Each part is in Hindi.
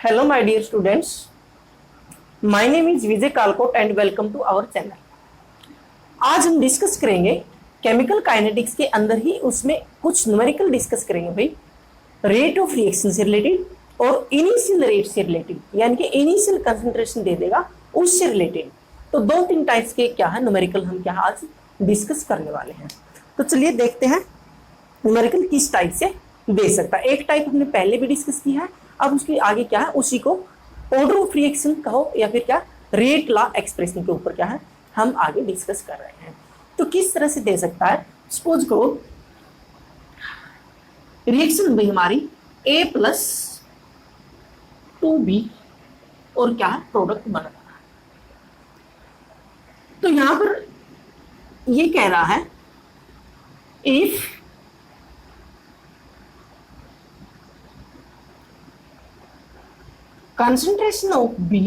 Hello, my dear students. My name is Vijay Kalkot and welcome to our channel. आज हम डिस्कस करेंगे केमिकल काइनेटिक्स के अंदर ही उसमें कुछ न्यूमेरिकल डिस्कस करेंगे भाई, रेट ऑफ रिएक्शन से रिलेटेड और इनिशियल रेट से रिलेटेड, यानी कि इनिशियल कंसंट्रेशन दे देगा उससे रिलेटेड। तो दो तीन टाइप्स के क्या है न्यूमेरिकल हम क्या आज डिस्कस करने वाले हैं। तो चलिए देखते हैं न्यूमेरिकल किस टाइप से दे सकता है। एक टाइप हमने पहले भी डिस्कस किया है, अब उसके आगे क्या है उसी को ऑर्डर ऑफ रिएक्शन कहो या फिर क्या रेट लॉ एक्सप्रेशन के ऊपर क्या है हम आगे डिस्कस कर रहे हैं। तो किस तरह से दे सकता है, सपोज करो रिएक्शन भाई हमारी A प्लस 2B और क्या है प्रोडक्ट बन रहा है। तो यहां पर ये कह रहा है if concentration of B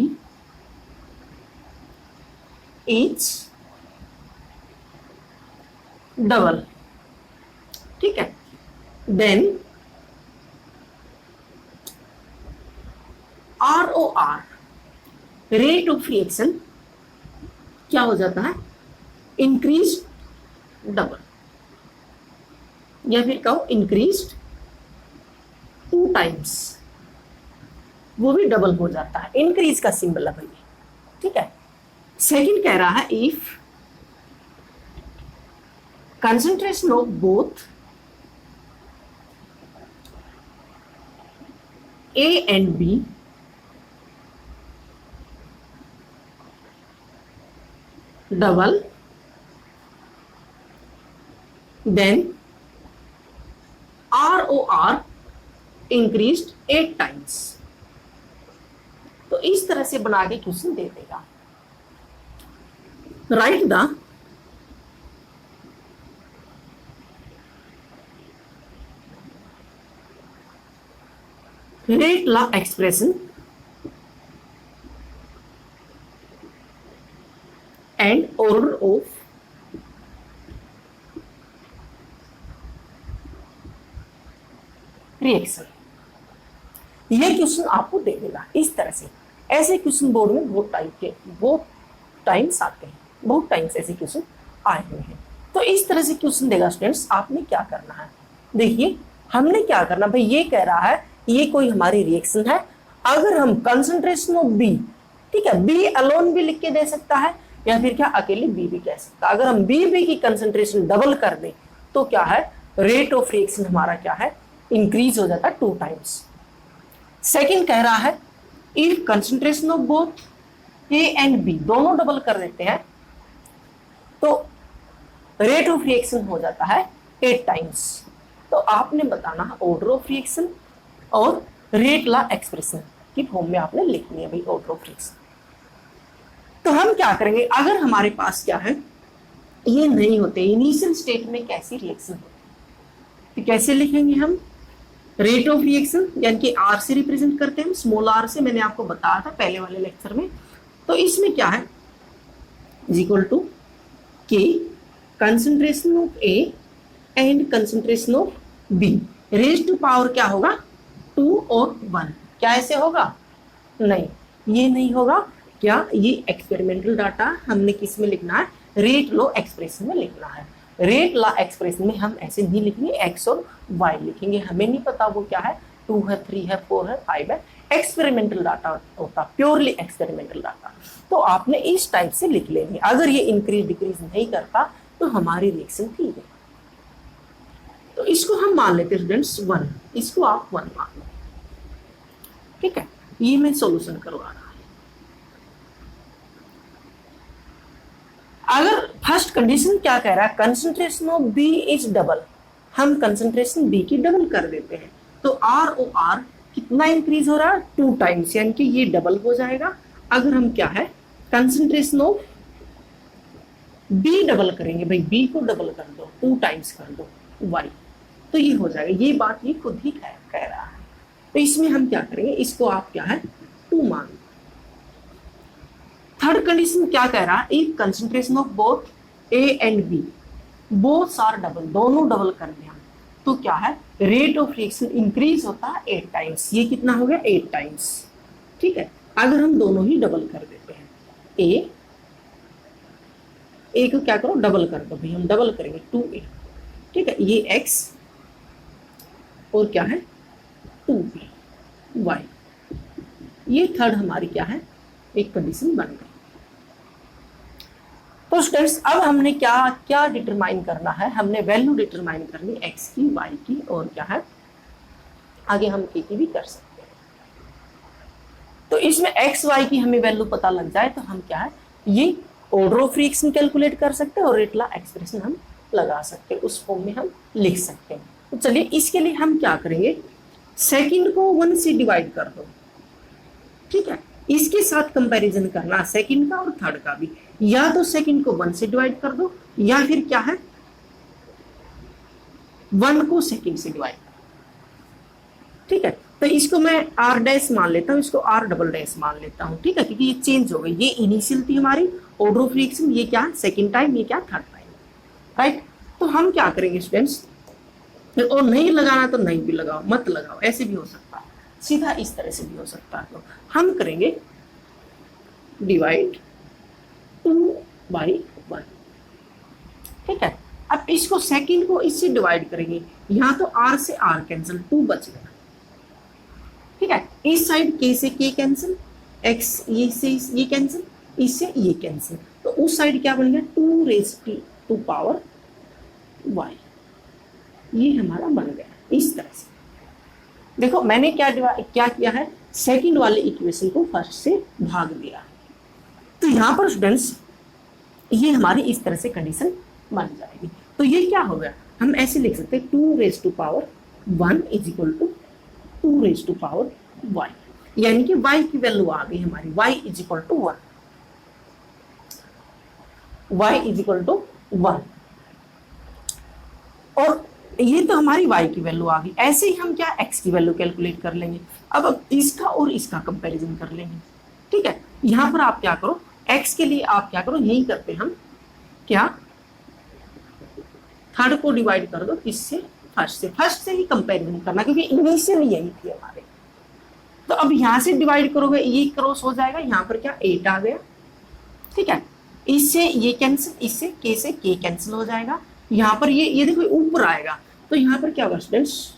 is double, ठीक है, then ROR rate of reaction क्या हो जाता है, इंक्रीज डबल, या फिर कहो इंक्रीज 2 टाइम्स, वो भी डबल हो जाता है, इंक्रीज का सिंबल है भाई, ठीक है। सेकंड कह रहा है if concentration of both A and B double then ROR increased 8 times. तो इस तरह से बना के क्वेश्चन दे देगा। Write the rate law expression and order of reaction. यह क्वेश्चन आपको दे देगा इस तरह से। ऐसे क्वेश्चन बोर्ड में बहुत टाइम्स आते हैं, बहुत टाइम्स ऐसे क्वेश्चन आए हुए हैं। तो इस तरह से क्वेश्चन देगा स्टूडेंट्स, आपने क्या करना है, देखिए हमने क्या करना भाई, ये कह रहा है ये कोई हमारी रिएक्शन है, अगर हम कंसंट्रेशन ऑफ बी, ठीक है, बी अलोन भी लिख के दे सकता है या फिर क्या अकेले बी भी कह सकता है। अगर हम बी की कंसंट्रेशन डबल कर दें तो क्या है रेट ऑफ रिएक्शन हमारा क्या है इंक्रीज हो जाता है 2 टाइम्स। सेकेंड कह रहा है if concentration of both A and B दोनों डबल कर देते हैं तो रेट ऑफ रिएक्शन हो जाता है 8 टाइम्स। तो आपने बताना है ऑर्डर ऑफ रिएक्शन और रेट लॉ एक्सप्रेशन की फॉर्म में आपने लिखनी है भाई ऑर्डर ऑफ रिएक्शन। तो हम क्या करेंगे, अगर हमारे पास क्या है ये नहीं होते इनिशियल स्टेट में कैसी रिएक्शन होती, तो कैसे लिखेंगे हम रेट ऑफ रिएक्शन, यानी कि R से रिप्रेजेंट करते हैं, स्मॉल r से, मैंने आपको बताया था पहले वाले लेक्चर में। तो इसमें क्या है is equal to K concentration of A and concentration of B raise to power क्या होगा 2 और 1। क्या ऐसे होगा, नहीं ये नहीं होगा। क्या ये एक्सपेरिमेंटल डाटा हमने किस में लिखना है, रेट लॉ एक्सप्रेशन में लिखना है। रेट लॉ एक्सप्रेशन में हम ऐसे नहीं लिखेंगे, एक्स और वाई लिखेंगे, हमें नहीं पता वो क्या है, 2 है 3 है 4 है 5 है, एक्सपेरिमेंटल डाटा होता, प्योरली एक्सपेरिमेंटल डाटा। तो आपने इस टाइप से लिख लेंगे, अगर ये इंक्रीज डिक्रीज नहीं करता तो हमारी रिएक्शन ठीक है। तो इसको हम मान लेते हैं स्टूडेंट्स 1, इसको आप 1 मान लो, ठीक है। ये मैं सोल्यूशन करवा रहा हूं। अगर फर्स्ट कंडीशन क्या कह रहा है, concentration of B is double, हम कंसंट्रेशन बी की डबल कर देते हैं तो ROR कितना इंक्रीज हो रहा है 2 टाइम्स, यानी कि ये डबल हो जाएगा। अगर हम क्या है कंसंट्रेशन ऑफ बी डबल करेंगे भाई, बी को डबल कर दो 2 टाइम्स कर दो वाई, तो ये हो जाएगा। ये बात ये खुद ही कह रहा है। तो इसमें हम क्या करेंगे, इसको आप क्या है 2 मान लो। थर्ड कंडीशन क्या कह रहा है, if concentration of both A and B both are double, दोनों डबल कर दिया तो क्या है रेट ऑफ रिएक्शन इंक्रीज होता है 8 टाइम्स। ये कितना हो गया 8 टाइम्स। ठीक है। अगर हम दोनों ही डबल कर देते हैं, ए को क्या करो डबल कर दो भाई, हम डबल करेंगे 2a, ठीक है। ये x और क्या है 2b y, ये थर्ड हमारी क्या है एक कंडीशन बन गई। तो स्टूडेंट्स अब हमने क्या क्या डिटरमाइन करना है, हमने वैल्यू डिटरमाइन करनी x की, y की और क्या है आगे हम k की भी कर सकते हैं। तो इसमें x y की हमें वैल्यू पता लग जाए तो हम क्या है ये ऑर्डर ऑफ रिएक्शन कैलकुलेट कर सकते हैं और रेटला एक्सप्रेशन हम लगा सकते हैं, उस फॉर्म में हम लिख सकते हैं। तो चलिए इसके लिए हम क्या करेंगे, सेकंड को 1 से डिवाइड कर दो, ठीक है। इसके साथ कंपैरिजन करना सेकंड का और थर्ड का भी, या तो सेकंड को 1 से डिवाइड कर दो या फिर क्या है 1 को सेकंड से डिवाइड कर दो, ठीक है। तो इसको मैं r डैश मान लेता हूं, इसको r डबल डैश मान लेता हूं, ठीक है, क्योंकि ये चेंज हो गई। ये इनिशियल थी हमारी ऑर्डर ऑफ रिएक्शन, ये क्या है सेकंड टाइम, ये क्या थर्ड टाइम, राइट। तो हम क्या करेंगे स्टूडेंट्स, और नहीं लगाना तो नहीं भी लगाओ, मत लगाओ, ऐसे भी हो सकता है, सीधा इस तरह से भी हो सकता है। तो हम करेंगे डिवाइड 2/1, ठीक है। अब इसको सेकंड को इससे डिवाइड करेंगे, यहां तो r से r कैंसिल, 2 बच गया, ठीक है। इस साइड k से k कैंसिल, x ये से ये कैंसिल, इससे ये कैंसिल, तो उस साइड क्या बन गया 2 रेज़ टू पावर y, ये हमारा बन गया इस तरह से। देखो मैंने क्या किया है, सेकंड वाले इक्वेशन को फर्स्ट से भाग दिया। तो यहाँ पर स्टूडेंट्स ये हमारी इस तरह से कंडीशन बन जाएगी। तो ये क्या हो गया, हम ऐसे लिख सकते हैं 2 raise to power 1 is equal to 2 raise to power y, यानी कि y की वैल्यू आ गई हमारी, y is equal to 1, y is equal to 1, और ये तो हमारी y की वैल्यू आ गई। ऐसे ही हम क्या x की वैल्यू कैलकुलेट कर लेंगे। अब इसका और इसका कंपैरिजन कर लेंगे, ठीक है। यहां पर आप क्या करो, x के लिए आप क्या करो, यही करते हम क्या थर्ड को डिवाइड कर दो किससे, फर्स्ट से ही कंपैरिजन करना, क्योंकि इनिशियल यही थी हमारे। तो अब यहां से डिवाइड करोगे, ये क्रॉस हो जाएगा, यहां पर क्या 8 आ गया, ठीक है। इससे ये कैंसिल, इससे k से k कैंसिल हो जाएगा, यहाँ पर ये देखो ऊपर आएगा, तो यहाँ पर क्या होगा स्टूडेंट्स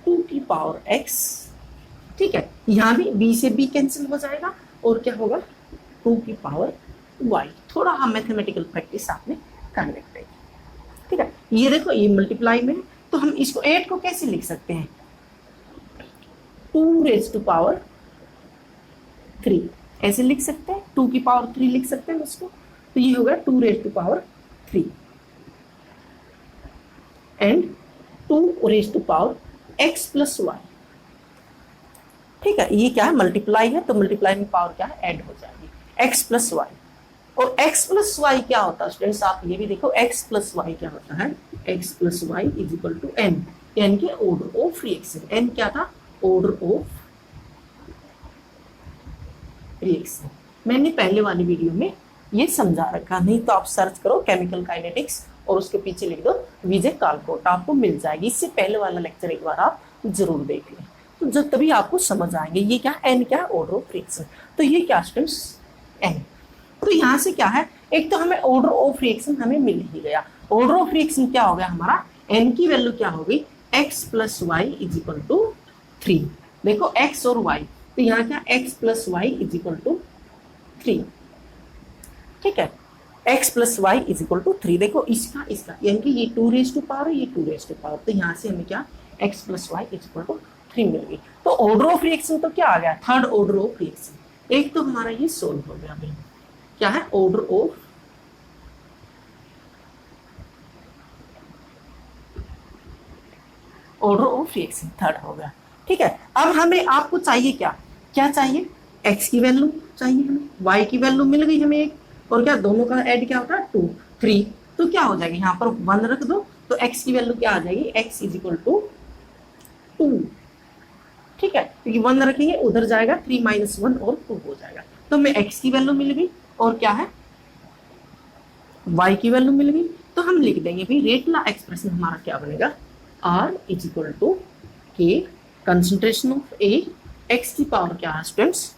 2 की पावर x, ठीक है। यहाँ भी b से b कैंसिल हो जाएगा और क्या होगा 2 की पावर y। थोड़ा हम मैथमेटिकल प्रैक्टिस आपने कर लेते हैं, ठीक है। ये देखो ये मल्टीप्लाई में, तो हम इसको 8 को कैसे लिख सकते हैं 2 रेज़ टू पावर 3, ऐसे लिख सकते हैं, 2 की पावर 3 लिख सकते हैं इसको। तो ये होगा 2 raise to power 3 and 2 raise to power x plus y, ठीक है। ये क्या है मल्टीप्लाई है, तो मल्टीप्लाई में पावर क्या है ऐड हो जाएगी x प्लस y। और x प्लस y क्या होता है स्टूडेंट्स, आप ये भी देखो x प्लस y क्या होता है, x plus y is equal to n, n के ऑर्डर ऑफ रिएक्शन। n क्या था ऑर्डर ऑफ रिएक्शन, मैंने पहले वाली वीडियो में ये समझा रखा, नहीं तो आप सर्च करो केमिकल काइनेटिक्स और उसके पीछे लिख दो विजय कालकोट, आपको मिल जाएगी। इससे पहले वाला लेक्चर एक बार आप जरूर देख लें, तो जब तभी आपको समझ आएंगे। ये क्या n क्या ऑर्डर ऑफ रिएक्शन, तो ये क्या स्टूडेंट्स n। तो यहाँ से क्या है, एक तो हमें ऑर्डर ऑफ रिएक्शन हमें मिल ही गया। ऑर्डर ऑफ रिएक्शन क्या हो गया हमारा, n की वैल्यू क्या हो गई x plus Y is equal to 3। देखो x और y, तो यहाँ क्या x plus Y is equal to 3, ठीक है। x plus Y is equal to 3, देखो इसका यानी कि ये 2 रेज़ टू पावर, ये 2 रेज़ टू पावर, तो यहाँ से हमें क्या x plus Y is equal to 3 मिल गई। तो ऑर्डर ऑफ रिएक्शन तो क्या आ गया थर्ड ऑर्डर ऑफ रिएक्शन। एक तो हमारा ये सोल्व हो गया भाई, क्या है ऑर्डर ऑफ रिएक्शन थर्ड हो गया, ठीक है। अब हमें आपको चाहिए क्या चाहिए, x की वैल्यू चाहिए हमें, y की वैल्यू मिल गई हमें एक, और क्या दोनों का ऐड क्या होता है 2 3, तो क्या हो जाएगा यहाँ पर 1 रख दो, तो x की वैल्यू क्या आ जाएगी x इज इक्वल टू 2, ठीक है। क्योंकि 1 रखेंगे उधर जाएगा 3 माइनस 1 और 2 हो जाएगा, तो हमें x की वैल्यू मिल गई और क्या है y की वैल्यू मिल गई। तो हम लिख देंगे भाई रेटला एक्सप्रेशन हमारा क्या बनेगा, r is equal to k concentration of A x की पावर क्या है स्टूडेंट्स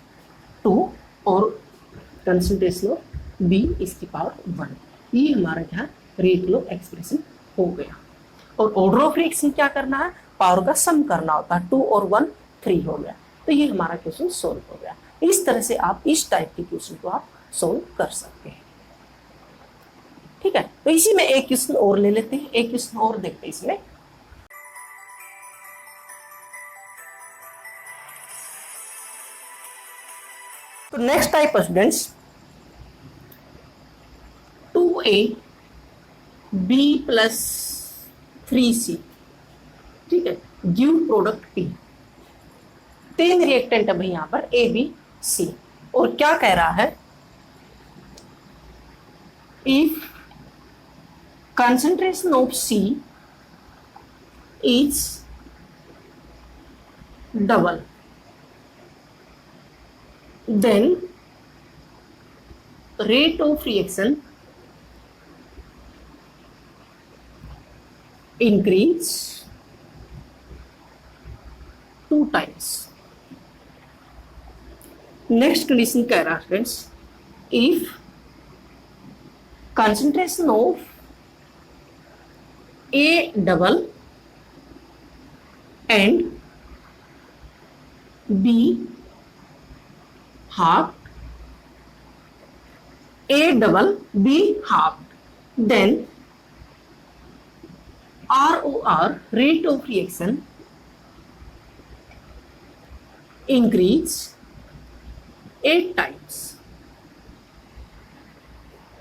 2 और कंसंट्रेशन ऑफ b इसकी पावर 1। ये हमारा क्या रेट लो एक्सप्रेशन हो गया। और ऑर्डर ऑफ रिएक्शन क्या करना है, पावर का सम करना होता है, 2 और 1 3 हो गया। तो ये हमारा क्वेश्चन सोल्व हो गया। इस तरह से आप इस टाइप के क्वेश्चन को आप सोल्व कर सकते हैं। ठीक है, तो इसी में एक क्वेश्चन और ले लेते हैं, एक क्वेश्चन और देखते हैं इसमें। तो next type students 2a b plus 3c, ठीक है, गिव प्रोडक्ट p। 3 रिएक्टेंट है भाई यहाँ पर a b c, और क्या कह रहा है, if concentration of C is double, then rate of reaction increase 2 times. Next condition कह रहा है friends, if concentration of A double and B half, A double B half, then ROR rate of reaction increase 8 times,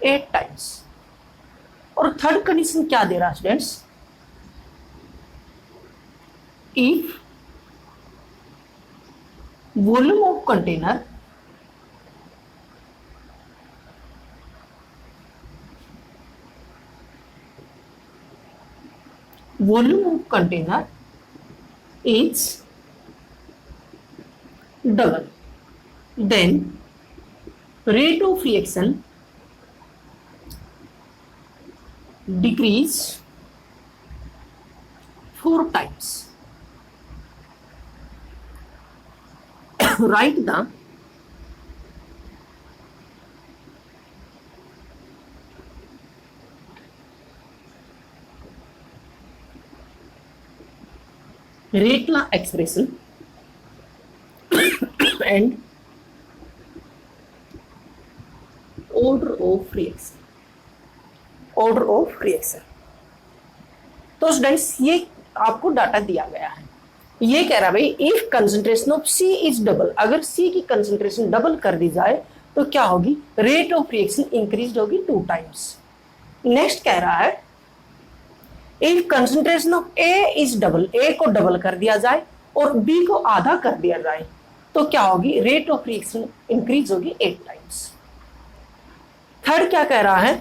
8 times। और थर्ड कंडीशन क्या दे रहा है students, if volume of container is double, then rate of reaction decrease 4 times. Write the rate law expression and order of reaction, order of reaction। तो स्टूडेंट्स ये आपको डाटा दिया गया है, ये कह रहा है भाई if concentration of C is double, अगर सी की कंसंट्रेशन डबल कर दी जाए तो क्या होगी, रेट ऑफ रिएक्शन इंक्रीज होगी 2 टाइम्स। नेक्स्ट कह रहा है if concentration of A is double, A को डबल कर दिया जाए और बी को आधा कर दिया जाए तो क्या होगी, रेट ऑफ रिएक्शन इंक्रीज होगी 8 टाइम्स। थर्ड क्या कह रहा है,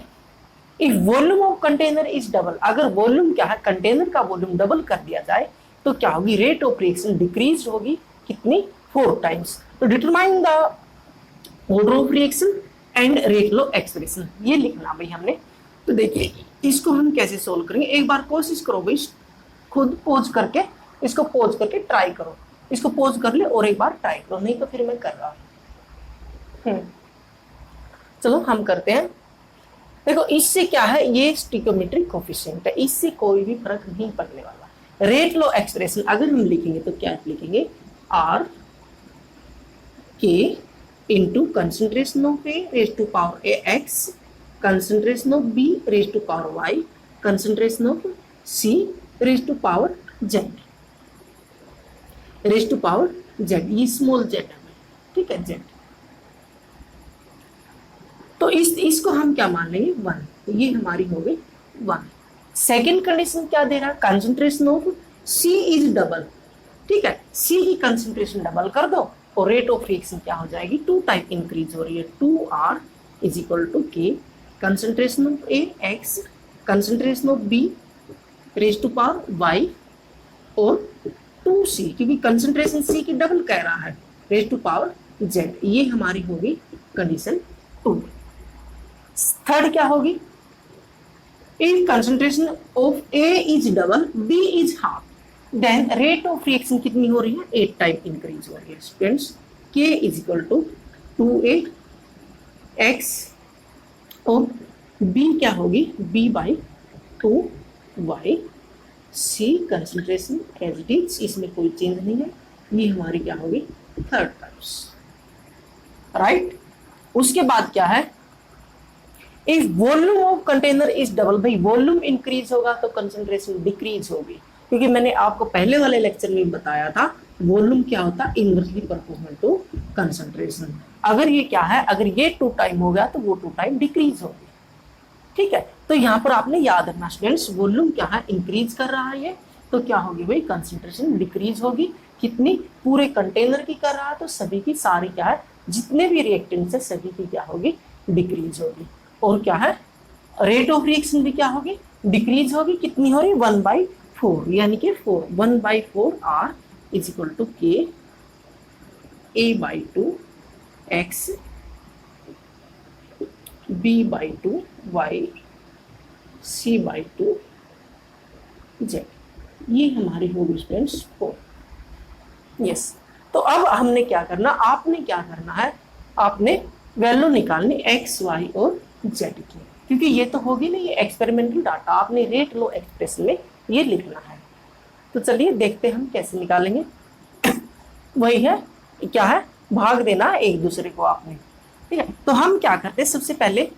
if volume of container is double, अगर वॉल्यूम क्या है, कंटेनर का वॉल्यूम डबल कर दिया जाए तो क्या होगी, रेट ऑफ रिएक्शन डिक्रीज होगी कितनी, 4 टाइम्स। तो determine the order of reaction and rate law expression, ये लिखना भाई हमने। तो देखिए इसको हम कैसे सोल्व करेंगे, एक बार कोशिश करो भाई, खुद पॉज करके, इसको पॉज करके ट्राई करो, इसको पॉज कर ले और एक बार ट्राई करो, नहीं तो फिर मैं कर रहा हूं। चलो हम करते हैं। देखो इससे क्या है, ये स्टिकोमेट्रिक कोफिशिएंट है, इससे कोई भी फर्क नहीं पड़ने वाला। रेट लो एक्सप्रेशन अगर हम लिखेंगे तो क्या लिखेंगे, R K into concentration of A raise to power A X, concentration of B raise to power Y, concentration of C raise to power Z, raise to power Z, ये स्मॉल जेड है, ठीक है, जेड। तो इसको हम क्या मान लेंगे 1, तो ये हमारी हो गई 1। सेकेंड कंडीशन क्या दे रहा है, concentration of C is double, ठीक है, सी की कंसंट्रेशन डबल कर दो और रेट ऑफ रिएक्शन क्या हो जाएगी, 2 टाइप इंक्रीज हो रही है, 2R is equal to K, concentration of A X, concentration of B raise to power Y और 2C, क्योंकि कंसंट्रेशन सी की डबल कह रहा है, रेज टू पावर जेड। ये हमारी होगी कंडीशन 2। थर्ड क्या होगी, if concentration of A is double B is half, then rate of reaction कितनी हो रही है, 8 टाइम इंक्रीज हो रही है स्टूडेंट्स। के इज इक्वल टू 2x और बी क्या होगी, b by 2y। C concentration as it is, इसमें कोई चेंज नहीं है, ये हमारी क्या होगी, थर्ड टाइम्स, राइट। उसके बाद क्या है, if volume of container is double, भाई वॉल्यूम इंक्रीज होगा तो कंसंट्रेशन डिक्रीज होगी, क्योंकि मैंने आपको पहले वाले लेक्चर में बताया था वॉल्यूम क्या होता है, इनवर्सली प्रोपोर्शनल टू कंसंट्रेशन। अगर ये क्या है, अगर ये 2 टाइम हो गया तो वो 2 टाइम डिक्रीज होगी, ठीक है। तो यहाँ पर आपने याद रखना स्टूडेंट्स, वॉल्यूम क्या है, इंक्रीज कर रहा है ये, तो क्या होगी भाई, कंसंट्रेशन डिक्रीज होगी। कितनी, पूरे कंटेनर की कर रहा है तो सभी की सारी क्या है, जितने भी रिएक्टेंट्स है सभी की क्या होगी, डिक्रीज होगी। और क्या है, रेट ऑफ रिएक्शन भी क्या होगी, डिक्रीज होगी। कितनी हो रही, 1/4, यानी कि 1/4 आर इज इक्वल टू के a/2 x b/2 y c/2 z, ये हमारी होगी स्टूडेंट्स 4। यस, तो अब हमने क्या करना, आपने क्या करना है, आपने वैल्यू निकालनी x y और z की, क्योंकि ये तो होगी नहीं, ये एक्सपेरिमेंटल डाटा, आपने रेट लो एक्सप्रेशन में ये लिखना है। तो चलिए देखते हैं हम कैसे निकालेंगे। वही है, क्या है, भाग देना एक दूसरे को आपने, ठीक है। तो हम क्या करते हैं, सबसे पहले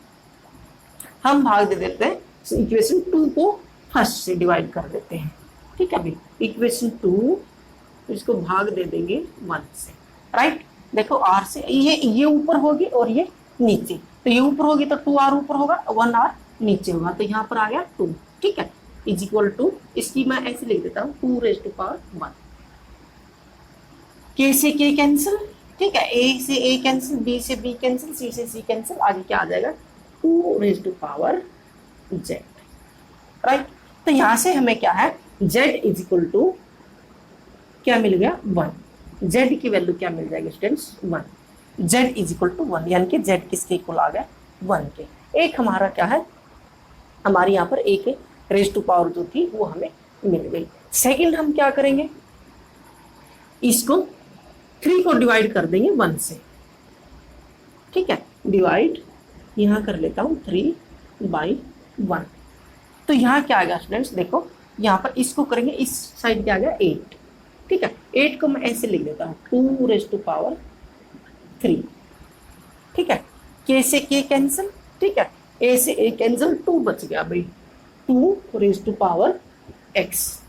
हम भाग दे देते हैं इक्वेशन 2 को फर्स्ट से डिवाइड कर देते हैं, ठीक है भाई। इक्वेशन 2 इसको भाग दे देंगे 1 से, राइट। देखो r से ये ऊपर होगी और ये नीचे, तो ये ऊपर होगी तो 2r ऊपर होगा, 1r नीचे होगा, तो यहाँ पर आ गया 2, ठीक है, इज इक्वल टू, इसकी मैं ऐसे लिख देता हूँ 2⁻1। k से k कैंसिल, ठीक है, a से a कैंसिल, b से b कैंसिल, c से c कैंसिल, आगे क्या आ जाएगा 2⁻z, राइट। तो यहाँ से हमें क्या है, z इज इक्वल टू क्या मिल गया, 1। z की वैल्यू क्या मिल जाएगी students, 1। z is equal to 1, यानी कि z किसके इक्वल आ गया, 1 के। एक हमारा क्या है, हमारी यहाँ पर एक रेज टू पावर जो थी वो हमें मिल गई। सेकंड हम क्या करेंगे, इसको 3 को डिवाइड कर देंगे 1 से, ठीक है, डिवाइड यहाँ कर लेता हूँ 3/1। तो यहाँ क्या आ गया स्टूडेंट्स, देखो यहाँ पर इसको करेंगे, इस साइड क्या आ गया 8, ठीक है। 8 को मैं ऐसे लिख देता हूँ 2⁻3, ठीक है। k से k कैंसिल, ठीक है, a से a कैंसिल, 2 बच गया भाई, 2⁻x,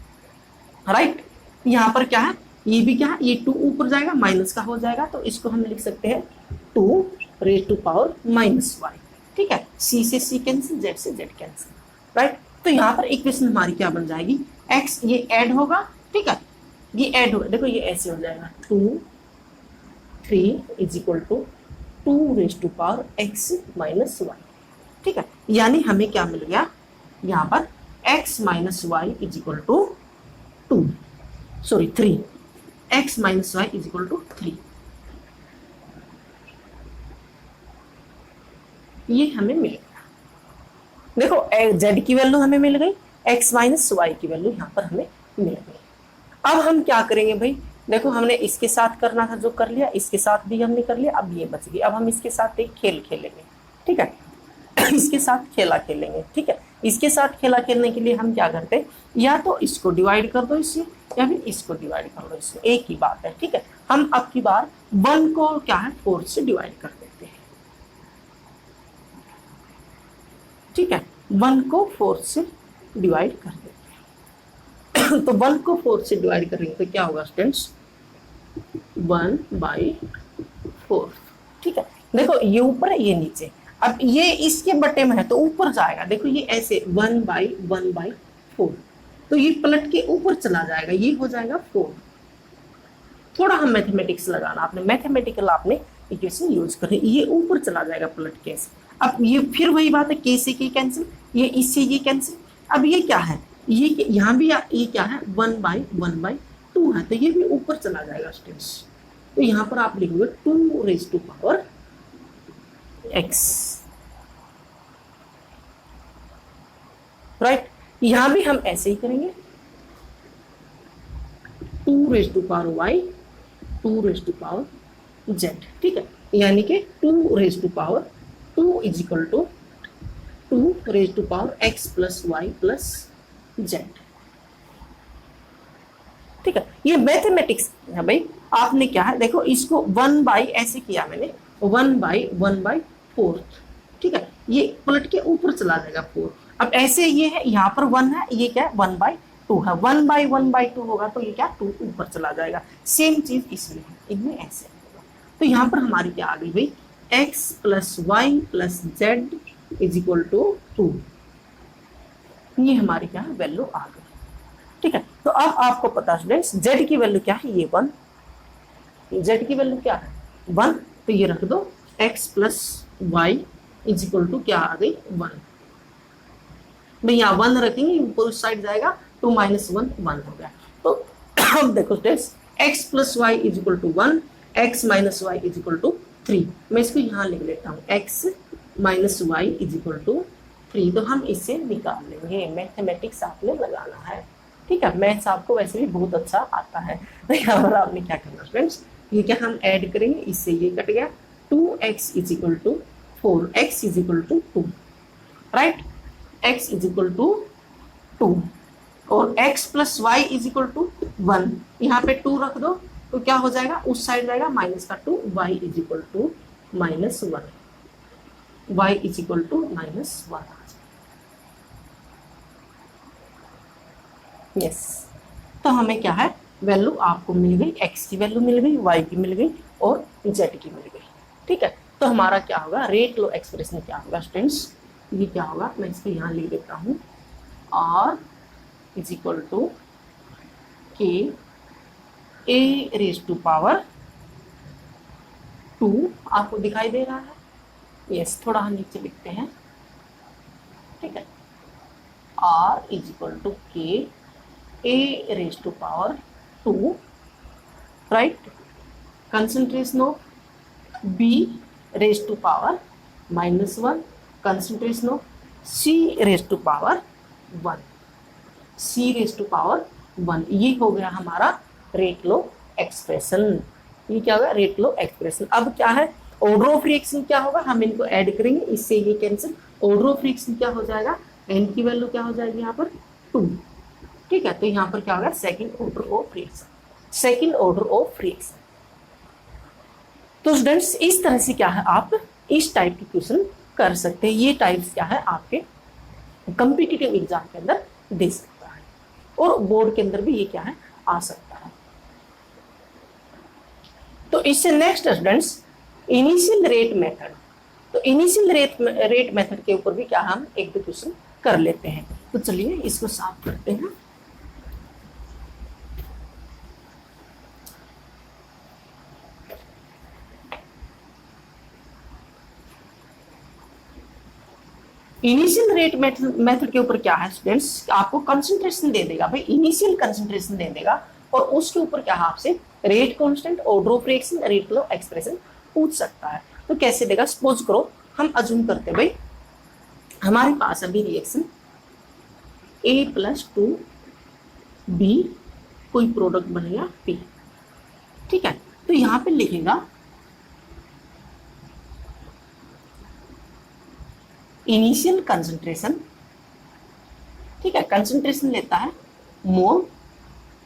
राइट। यहाँ पर क्या है, ये भी क्या है, ये 2 ऊपर जाएगा, माइनस का हो जाएगा, तो इसको हम लिख सकते हैं 2⁻⁻y, ठीक है। c से c कैंसिल, z से z कैंसिल, राइट। तो यहाँ पर इक्वेशन हमारी क्या बन जाएगी, x ये ऐड होगा, ठीक है, ये ऐड होगा, देखो ये ऐसे हो जाएगा 2 3 is equal to 2⁻x - y, ठीक है। यानी हमें क्या मिल गया, यहाँ पर x - y is equal to 3, x - y is equal to 3, ये हमें मिल गया। देखो z की वैल्यू हमें मिल गई, x - y की वैल्यू यहाँ पर हमें मिल गई। अब हम क्या करेंगे भाई, देखो हमने इसके साथ करना था जो कर लिया, इसके साथ भी हमने कर लिया, अब ये बच गई। अब हम इसके साथ एक खेल खेलेंगे, ठीक है, इसके साथ खेला खेलेंगे, ठीक है। इसके साथ खेला खेलने के लिए हम क्या करते हैं, या तो इसको डिवाइड कर दो इससे, या फिर इसको डिवाइड कर दो इससे, एक ही बात है, ठीक है। हम अब की बार 1 को क्या है 4 से डिवाइड कर देते हैं, ठीक है, 1 को 4 से डिवाइड कर देते हैं। तो 1 को 4 से डिवाइड करेंगे तो क्या होगा स्टूडेंट्स, 1/4, ठीक है। देखो ये ऊपर है, ये नीचे, अब ये इसके बटे में है तो ऊपर जाएगा, देखो ये ऐसे 1/1/4, तो ये पलट के ऊपर चला जाएगा, ये हो जाएगा 4। थोड़ा हम मैथमेटिक्स लगाना, आपने मैथमेटिकल आपने इक्वेशन यूज करनी, ये ऊपर चला जाएगा पलट के ऐसे। अब ये फिर वही बात है, k से k कैंसिल, ये इससे ये कैंसिल। अब ये क्या है, ये यहाँ भी ये क्या है 1/1/2 है, तो ये भी ऊपर चला जाएगा स्टूडेंट्स। तो यहाँ पर आप लिखोगे 2⁻x, राइट। यहाँ भी हम ऐसे ही करेंगे, 2 raise to power Y 2 raise to power Z, ठीक है, यानी कि 2 raise to power 2 is equal to 2 raise to power X plus Y plus Z, ठीक है। ये मैथमेटिक्स है भाई। आपने क्या है देखो, इसको 1 बाई ऐसे किया मैंने, 1/1/4, ठीक है, ये पलट के ऊपर चला जाएगा 4। अब ऐसे ये है, यहाँ पर 1 है, ये क्या है 1/2 है, 1/1/2 होगा तो ये क्या 2 ऊपर चला जाएगा। सेम चीज इसमें है, इनमें ऐसे होगा। तो यहाँ पर हमारी क्या आ गई भाई, x plus Y plus Z is equal to 2, ये हमारी क्या है वैल्यू आ गई, ठीक है। तो अब आपको पता स्टूडेंट्स z की वैल्यू क्या है, ये 1, z की वैल्यू क्या है 1, तो ये रख दो x plus Y is equal to क्या आ गई 1, भाई यहाँ 1 रखेंगे ऊपर उस साइड जाएगा, 2 माइनस 1 1 हो गया। तो अब देखो students, x plus Y is equal to 1, x minus Y is equal to 3, मैं इसको यहाँ लिख लेता हूँ, x minus Y is equal to 3, तो हम इसे निकाल लेंगे। मैथमेटिक्स आपने लगाना है, ठीक है, मैथ्स आपको वैसे भी बहुत अच्छा आता है। तो यहाँ पर आपने क्या करना फ्रेंड्स, ये क्या हम ऐड करेंगे, इससे ये कट गया, 2x is equal to 4, x is equal to 2, right, x is equal to 2 और x plus Y is equal to 1, यहाँ पे 2 रख दो तो क्या हो जाएगा, उस साइड जाएगा माइनस का 2, y is equal to minus 1, y is equal to minus 1। Yes, तो हमें क्या है वैल्यू आपको मिल गई, x की वैल्यू मिल गई, y की मिल गई और z की मिल गई, ठीक है। तो हमारा क्या होगा, रेट लो एक्सप्रेशन क्या होगा स्टूडेंट्स, ये क्या होगा, मैं इसको यहाँ लिख देता हूँ, r is equal to k a raise to power 2, आपको दिखाई दे रहा है, यस, थोड़ा हम नीचे लिखते हैं, ठीक है, r is equal to k a raised to power 2, right, concentration of b raised to power minus 1, concentration of c raised to power 1, c raised to power 1, ये हो गया हमारा रेट लो एक्सप्रेशन, ये क्या होगा रेट लो एक्सप्रेशन। अब क्या है ऑर्डर ऑफ रिएक्शन क्या होगा, हम इनको ऐड करेंगे, इससे ये कैंसिल, ऑर्डर ऑफ रिएक्शन क्या हो जाएगा, n की वैल्यू क्या हो जाएगी यहाँ पर 2, ठीक है, तो यहाँ पर क्या होगा second order of reaction, second order of reaction. तो स्टूडेंट्स इस तरह से क्या है आप इस टाइप के क्वेश्चन कर सकते हैं, ये टाइप्स क्या है आपके कॉम्पिटिटिव एग्जाम के अंदर दे सकता है और बोर्ड के अंदर भी ये क्या है आ सकता है। तो इससे next students initial rate method, तो इनिशियल रेट मेथड के ऊपर भी क्या हम एक दो क्वेश्चन कर लेते हैं। तो चलिए इसको साफ करते हैं। इनिशियल रेट मेथड के ऊपर क्या है स्टूडेंट्स, आपको कंसंट्रेशन दे देगा भाई, इनिशियल कंसंट्रेशन दे देगा और उसके ऊपर क्या है आपसे rate constant, order of reaction, rate low expression पूछ सकता है। तो कैसे देगा, सपोज करो हम अज्यूम करते भाई हमारे पास अभी रिएक्शन a प्लस 2b कोई प्रोडक्ट बनेगा p, ठीक है, तो यहाँ पे लिखेगा इनिशियल कंसंट्रेशन, ठीक है, कंसंट्रेशन लेता है मोल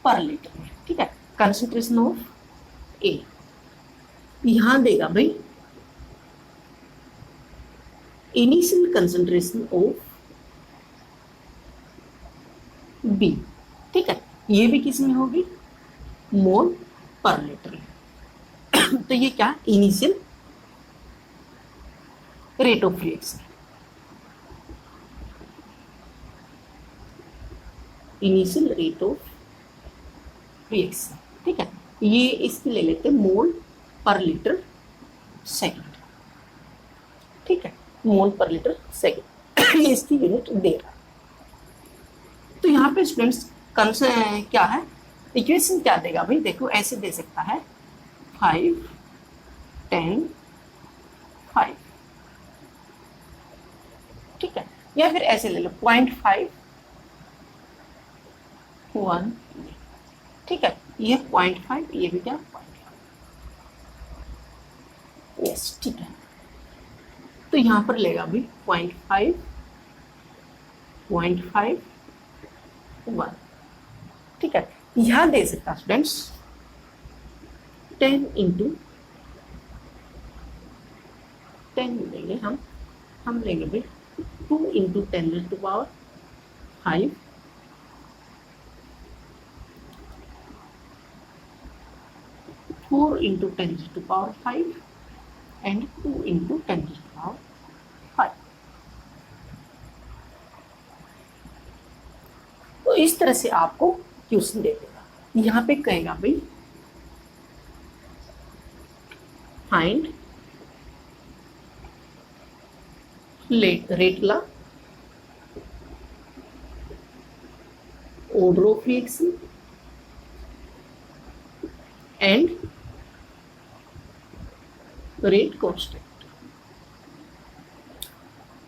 पर लीटर में, ठीक है, कंसंट्रेशन ऑफ ए, यहां देगा भाई इनिशियल कंसंट्रेशन ऑफ बी, ठीक है, ये भी किस में होगी मोल पर लीटर में। तो ये क्या initial rate of reaction, initial rate of reaction, ठीक है, ये इसके ले लेते हैं मोल पर लीटर सेकंड, ठीक है, मोल पर लीटर सेकंड ये इसकी यूनिट दे रहा है। तो यहाँ पे स्टूडेंट्स क्या है इक्वेशन क्या देगा भाई, देखो ऐसे दे सकता है 5 10 5, ठीक है, या फिर ऐसे ले लो 0.5 1, ठीक है, ये 0.5, ये भी क्या 0.5। यस ठीक है, तो यहाँ पर लेगा भी 0.5, 0.5, 1। ठीक है, यहाँ दे सकता स्टूडेंट्स 10 इंटू 10 लेंगे हम लेंगे भाई 2 इंटू 10⁵, 4 इंटू 10⁵ एंड 2 इंटू 10⁵. तो इस तरह से आपको क्वेश्चन दे देगा। यहाँ पे कहेगा भाई find rate law, order of reaction and rate constant।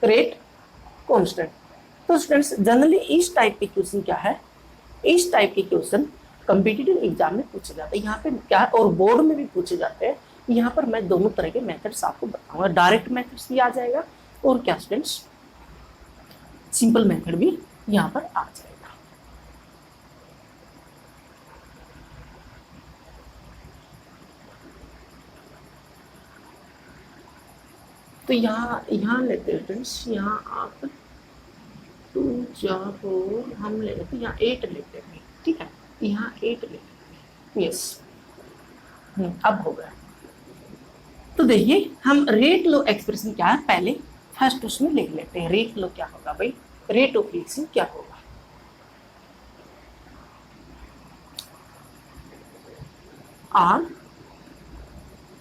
Rate constant. तो स्टूडेंट्स जनरली इस टाइप के क्वेश्चन क्या है, इस टाइप के क्वेश्चन कॉम्पिटिटिव एग्जाम में पूछे जाते हैं। यहाँ पे क्या और बोर्ड में भी पूछे जाते हैं। यहाँ पर मैं दोनों तरह के मेथड्स आपको बताऊंगा, डायरेक्ट मेथड्स भी आ जाएगा और क्या स्टूडेंट्स सिंपल मेथड भी यहाँ पर आ जाएगा। तो यहाँ लेते हैं स्टूडेंट्स, यहाँ आप 2 4 हम ले लेते हैं, यहाँ 8 लेते हैं। ठीक है, यहाँ 8 लेते हैं। यस अब हो गया। तो देखिए हम रेट लो एक्सप्रेशन क्या है, पहले फर्स्ट उसमें लिख लेते हैं। रेट लो क्या होगा भाई, रेट ऑफ रिएक्शन क्या होगा। आर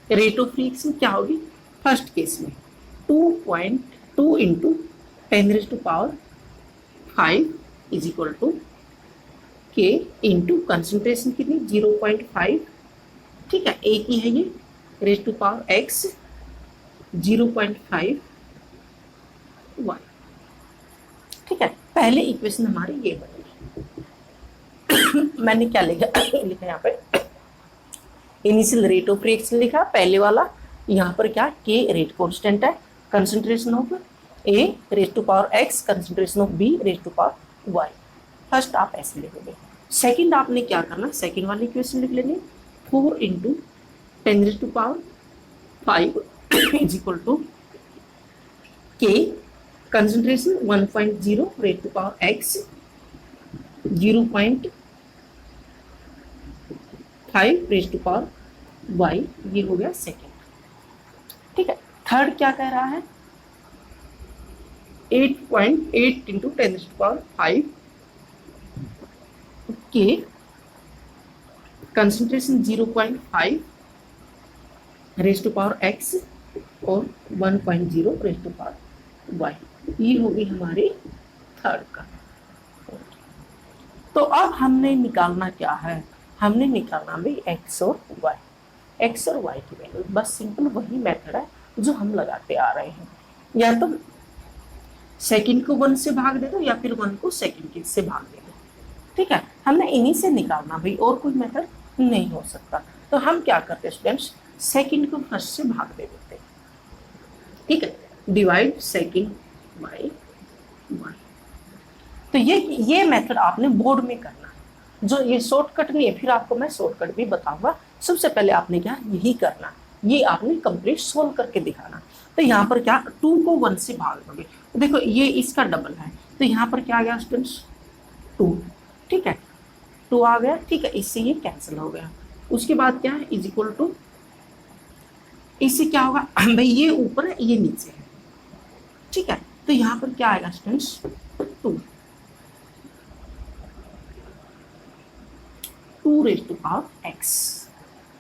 रेट ऑफ रिएक्शन क्या होगी फर्स्ट केस में 2.2 इंटू 10⁵ इज इक्वल टू के इंटू कंसंट्रेशन कितनी 0.5। ठीक है, एक ही है ये रेज टू पावर x 0.5 1। ठीक है, पहले इक्वेशन हमारी ये बनेगी। मैंने क्या लिखा यहाँ पे इनिशियल रेट ऑफ रिएक्शन लिखा पहले वाला। यहाँ पर क्या के रेट कांस्टेंट है, concentration of A raise to power x, concentration of b raise to power y। First आप ऐसे लिखोगे। सेकंड आपने क्या करना, सेकंड वाली इक्वेशन लिख लेनी 4 into 10⁵ is equal to K concentration 1.0 raise to power x 0.5 raise to power y। ये हो गया सेकंड। ठीक है, थर्ड क्या कह रहा है 8.8 into 10⁵ K concentration 0.5 raise to power x और 1.0 रेज टू पावर y। ये होगी हमारी थर्ड का। तो अब हमने निकालना क्या है, हमने निकालना भी x और y, x और y की वैल्यू। बस सिंपल वही मेथड है जो हम लगाते आ रहे हैं। या तो सेकंड को 1 से भाग दे दो या फिर 1 को सेकंड से भाग दे दो। ठीक है, हमने इन्हीं से निकालना भाई, और कोई मेथड नहीं हो सकता। तो हम क्या करते हैं स्टूडेंट्स, सेकंड को फर्स्ट से भाग दे देते हैं। ठीक है, डिवाइड सेकंड बाय 1। तो ये मेथड आपने बोर्ड में करना है, जो ये शॉर्टकट नहीं है। फिर आपको मैं शॉर्टकट भी बताऊंगा। सबसे पहले आपने क्या यही करना, ये आपने कंप्लीट सोल्व करके दिखाना। तो यहाँ पर क्या 2 को 1 से भाग दोगे, देखो ये इसका डबल है, तो यहाँ पर क्या आ गया स्टूडेंट्स 2। ठीक है, 2 आ गया। ठीक है, इससे ये कैंसिल हो गया। उसके बाद क्या है इज इक्वल टू, इससे क्या होगा भाई ये ऊपर है ये नीचे है। ठीक है, तो यहाँ पर क्या आएगा students 2 raise to power x।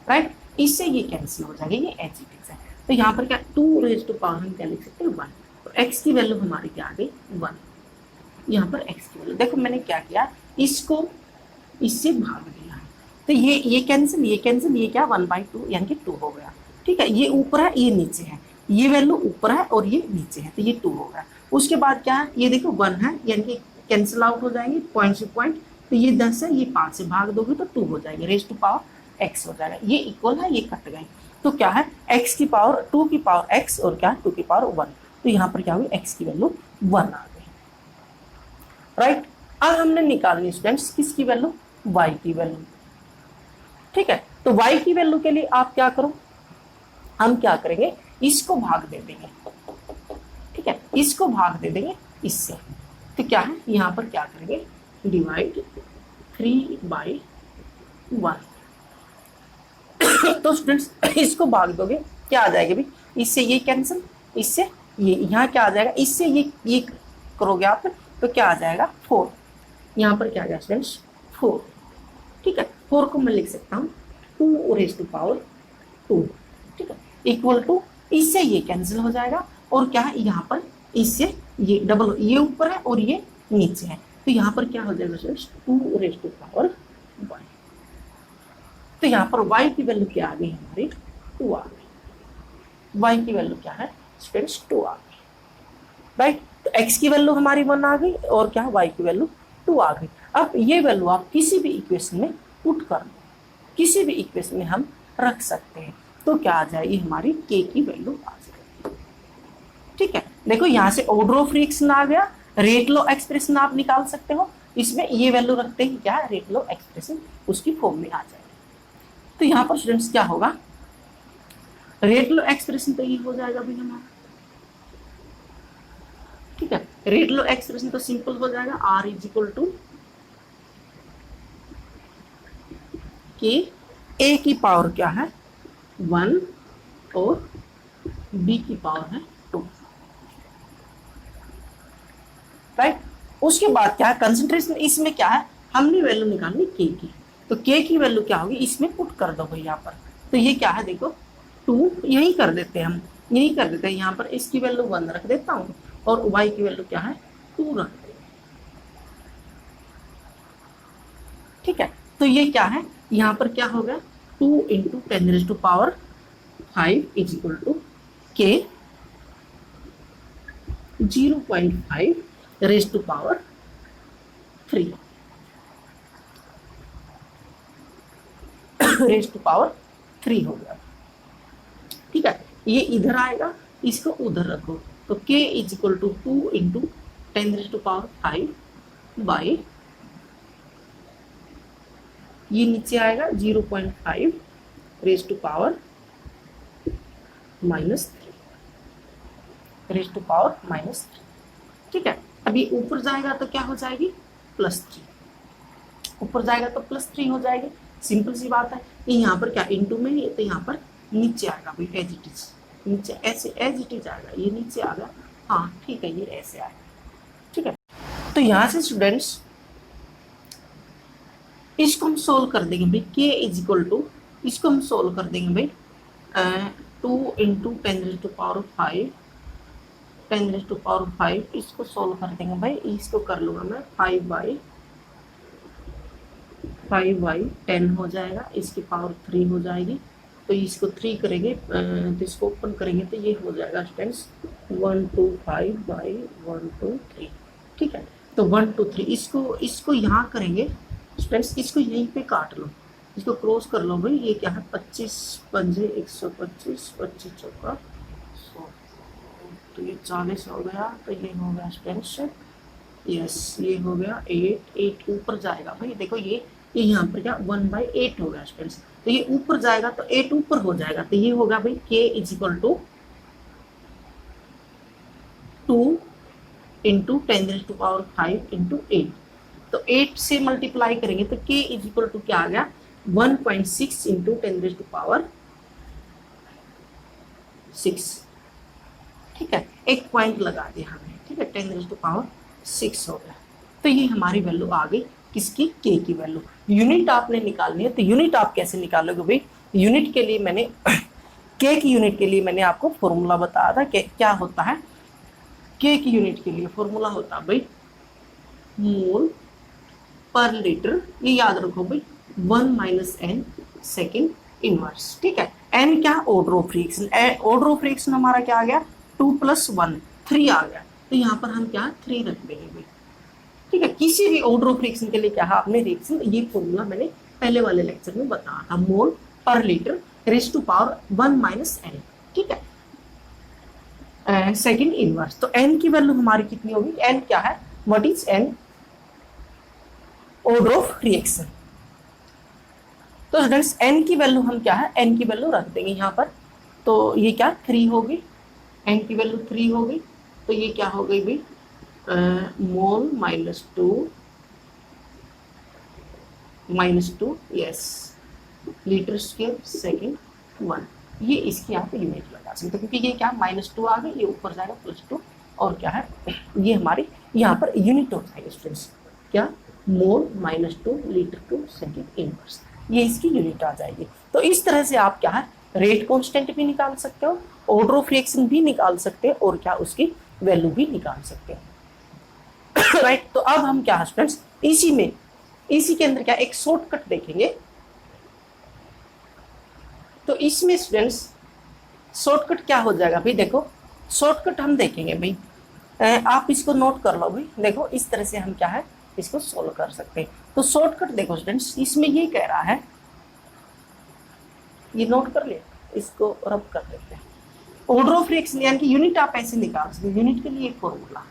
Right, इससे ये कैंसिल हो जाएगा, ये एच इट है। तो यहाँ पर क्या 2 रेज टू पावर हम क्या लिख सकते हैं 1। तो x की वैल्यू हमारी क्या आ गई 1। यहाँ पर x की वैल्यू देखो मैंने क्या किया, इसको इससे भाग दिया। तो ये कैंसिल, ये कैंसिल, ये क्या 1/2 यानी कि 2 हो गया। ठीक है, ये ऊपर है ये नीचे है, ये वैल्यू ऊपर है और ये नीचे है, तो ये 2 हो गया। उसके बाद क्या है ये देखो 1 है यानी कि कैंसिल आउट हो जाएंगे पॉइंट से पॉइंट, तो ये 10 है, ये 5 से भाग दोगे तो 2 हो जाएगा, रेज टू पावर x हो जाएगा। ये इक्वल है, ये कट गए, तो क्या है x की पावर 2 की पावर x और क्या 2 की पावर 1, तो यहाँ पर क्या हुई x की वैल्यू 1 आ गई, राइट। अब हमने निकालनी स्टूडेंट्स किसकी वैल्यू, y की वैल्यू, ठीक है। तो y की वैल्यू के लिए आप क्या करो, हम क्या करेंगे, इसको भाग दे देंगे, ठीक है, इसको भाग दे देंगे इससे, तो क्या है यहाँ पर क्या करेंगे, डिवाइड 3/1 तो स्टूडेंट्स इसको भाग दोगे क्या आ जाएगा भाई, इससे ये कैंसिल, इससे ये, यहाँ क्या आ जाएगा, इससे ये करोगे आप तो क्या आ जाएगा 4, यहाँ पर क्या आ जाएगा स्टूडेंट्स 4, ठीक है। 4 को मैं लिख सकता हूँ 2 रेज टू पावर 2, ठीक है, इक्वल टू, इससे ये कैंसिल हो जाएगा और क्या है यहाँ पर इससे ये डबल, ये ऊपर है और ये नीचे है, तो यहाँ पर क्या हो जाएगा स्टूडेंट्स 2 रेज टू पावर 1, तो यहाँ पर y की वैल्यू क्या आ गई हमारी 2 आ गई, y की वैल्यू क्या है स्टूडेंट्स 2 आ गई, राइट। तो x की वैल्यू हमारी 1 आ गई और क्या y की वैल्यू 2 आ गई। अब ये वैल्यू आप किसी भी इक्वेशन में पुट कर दो, किसी भी इक्वेशन में हम रख सकते हैं, तो क्या आ जाएगी हमारी k की वैल्यू आ जाएगी, ठीक है। देखो यहाँ से ऑर्डर ऑफ रिएक्शन आ गया, रेट लॉ एक्सप्रेशन आप निकाल सकते हो, इसमें ये वैल्यू रखते ही क्या रेट लॉ एक्सप्रेशन उसकी फॉर्म में आ जाएगी। तो यहाँ पर स्टूडेंट्स क्या होगा, रेट लॉ एक्सप्रेशन तो ये हो जाएगा भाई हमारा, ठीक है। रेट लॉ एक्सप्रेशन तो सिंपल हो जाएगा, R इज इक्वल टू के A की पावर क्या है 1 और B की पावर है 2, राइट। उसके बाद क्या है कंसंट्रेशन, इसमें क्या है हमने वैल्यू निकालनी K की, तो K की वैल्यू क्या होगी इसमें पुट कर दो भाई यहाँ पर, तो ये क्या है देखो 2, यही कर देते हैं हम, यही कर देते हैं, यहाँ पर इसकी वैल्यू 1 रख देता हूँ और y की वैल्यू क्या है 2 रख देते, ठीक है। तो ये क्या है यहाँ पर क्या होगा 2 into 10 raise to power 5 is equal to K 0.5 raise to power 3 raise to power 3 हो गया, ठीक है। ये इधर आएगा, इसको उधर रखो, तो k is equal to 2 into 10 raise to power 5 by, ये नीचे आएगा 0.5 raise to power -3 raise to power -3, ठीक है। अभी ऊपर जाएगा तो क्या हो जाएगी +3, ऊपर जाएगा तो +3 हो जाएगी, सिंपल सी बात है। ये यहाँ पर क्या इंटू में है, तो यहाँ पर नीचे आएगा भाई एज इट इज, नीचे ऐसे एज इट इज आएगा, ये नीचे आ गया, हाँ ठीक है, ये ऐसे आएगा, ठीक है। तो यहाँ से स्टूडेंट्स इसको हम सोल्व कर देंगे भाई, k इज इक्वल टू, इसको हम सोल्व कर देंगे भाई 2 into 10 raise to power 5, 10 raise to power 5, इसको सोल्व कर देंगे भाई, इसको कर लूँगा मैं 5 बाई 10 हो जाएगा, इसकी पावर 3 हो जाएगी, तो इसको 3 करेंगे तो इसको ओपन करेंगे तो ये हो जाएगा स्टूडेंट्स 125 बाई 123, ठीक है। तो 123 इसको यहाँ करेंगे स्टूडेंट्स, इसको यहीं पे काट लो, इसको क्रॉस कर लो भाई, ये क्या है 25 पंजे 125, 25 चौका 100, तो ये 40 हो गया, तो ये हो गया स्टूडेंट्स यस, ये हो गया 8 ऊपर जाएगा भाई, देखो ये यहाँ पर क्या 1/8 हो गया स्टूडेंट्स, तो ये ऊपर जाएगा तो 8 ऊपर हो जाएगा, तो ये होगा भाई k is equal to 2 into 10 raise to power 5 into 8, तो 8 से मल्टीप्लाई करेंगे तो k इज इक्वल टू क्या आ गया 1.6 इंटू 10 रेज टू पावर 6, ठीक है, एक पॉइंट लगा दिया हमने, ठीक है, 10 रेज टू पावर 6 हो गया। तो ये हमारी वैल्यू आ गई किसकी k की वैल्यू। यूनिट आपने निकालनी है, तो यूनिट आप कैसे निकालोगे भाई, यूनिट के लिए मैंने k की यूनिट के लिए मैंने आपको फॉर्मूला बताया था कि क्या होता है, k की यूनिट के लिए फॉर्मूला होता है भाई मोल पर लीटर, ये याद रखो भाई 1 - n सेकेंड इनवर्स, ठीक है। n क्या order of reaction, order of reaction हमारा क्या आ गया 2 + 1 3 आ गया, तो यहाँ पर हम क्या 3 रख देंगे भाई, ठीक है, किसी भी ऑर्डर ऑफ रिएक्शन के लिए क्या है, आपने रिएक्शन, ये फॉर्मूला मैंने पहले वाले लेक्चर में बताया था, mole per litre raise to power 1 minus n। ठीक है, सेकंड इनवर्स, तो n की वैल्यू हमारी कितनी होगी, n क्या है, what is n, order of reaction. तो स्टूडेंट्स n की वैल्यू हम क्या है, n की वैल्यू रख देंगे यहाँ पर, तो ये क्या 3 होगी, n की वैल्यू 3 होगी, तो ये क्या हो गई भाई, मोल -2 यस लीटर स्क्वायर सेकेंड 1, ये इसकी यहाँ पे यूनिट लगा सकते, क्योंकि ये क्या -2 आ गई, ये ऊपर जाएगा +2, और क्या है, ये हमारी यहाँ पर यूनिट हो जाएगी स्टूडेंट्स, क्या, मोल -2 लीटर टू सेकेंड इनवर्स, ये इसकी यूनिट आ जाएगी। तो इस तरह से आप क्या है, रेट कांस्टेंट भी निकाल सकते हो, ऑर्डर ऑफ रिएक्शन भी निकाल सकते हैं, और क्या उसकी वैल्यू भी निकाल सकते हैं। राइट, तो अब हम क्या है स्टूडेंट्स, इसी के अंदर क्या एक शॉर्टकट देखेंगे। तो इसमें स्टूडेंट्स शॉर्टकट क्या हो जाएगा भाई, देखो शॉर्टकट हम देखेंगे भाई, आप इसको नोट कर लो भाई, देखो इस तरह से हम क्या है इसको सोल्व कर सकते हैं। तो शॉर्टकट देखो स्टूडेंट्स, इसमें ये कह रहा है, ये नोट कर लिया, इसको रब कर देते हैं, ऑर्डर ऑफ रिएक्शन यानी कि यूनिट आप ऐसे निकाल सकते हैं, यूनिट के लिए एक फॉर्मूला,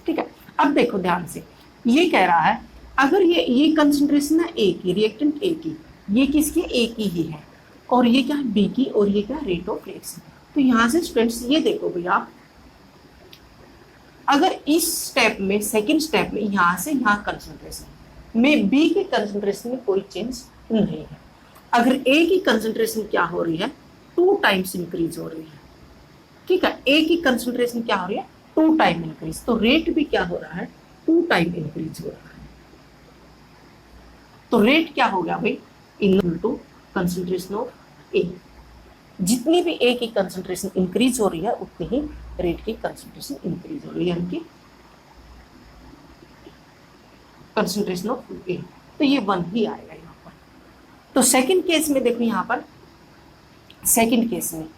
ठीक है। अब देखो ध्यान से, ये कह रहा है अगर ये कंसंट्रेशन है ए की, रिएक्टेंट ए की, ये किसकी, ए की ही है, और ये क्या है बी की, और ये क्या रेट ऑफ रिएक्शन। तो यहां से स्टूडेंट्स ये देखो भैया, अगर इस स्टेप में, सेकंड स्टेप में, यहां से यहां कंसंट्रेशन में बी के कंसंट्रेशन में कोई चेंज नहीं है, अगर ए की कंसंट्रेशन क्या हो रही है, 2 टाइम्स इंक्रीज हो रही है, ठीक है, ए की कंसंट्रेशन क्या हो रही है, 2 टाइम इंक्रीज, तो रेट भी क्या हो रहा है, 2 टाइम इंक्रीज हो रहा है। तो रेट क्या हो गया भाई, इक्वल टू कंसंट्रेशन ऑफ ए, जितनी भी ए की कंसंट्रेशन इंक्रीज हो रही है उतनी ही रेट की कंसंट्रेशन इंक्रीज हो रही है, यानी कि कंसंट्रेशन ऑफ ए, तो ये 1 ही आएगा यहाँ पर। तो सेकंड केस में देखो, यहाँ पर सेकंड केस में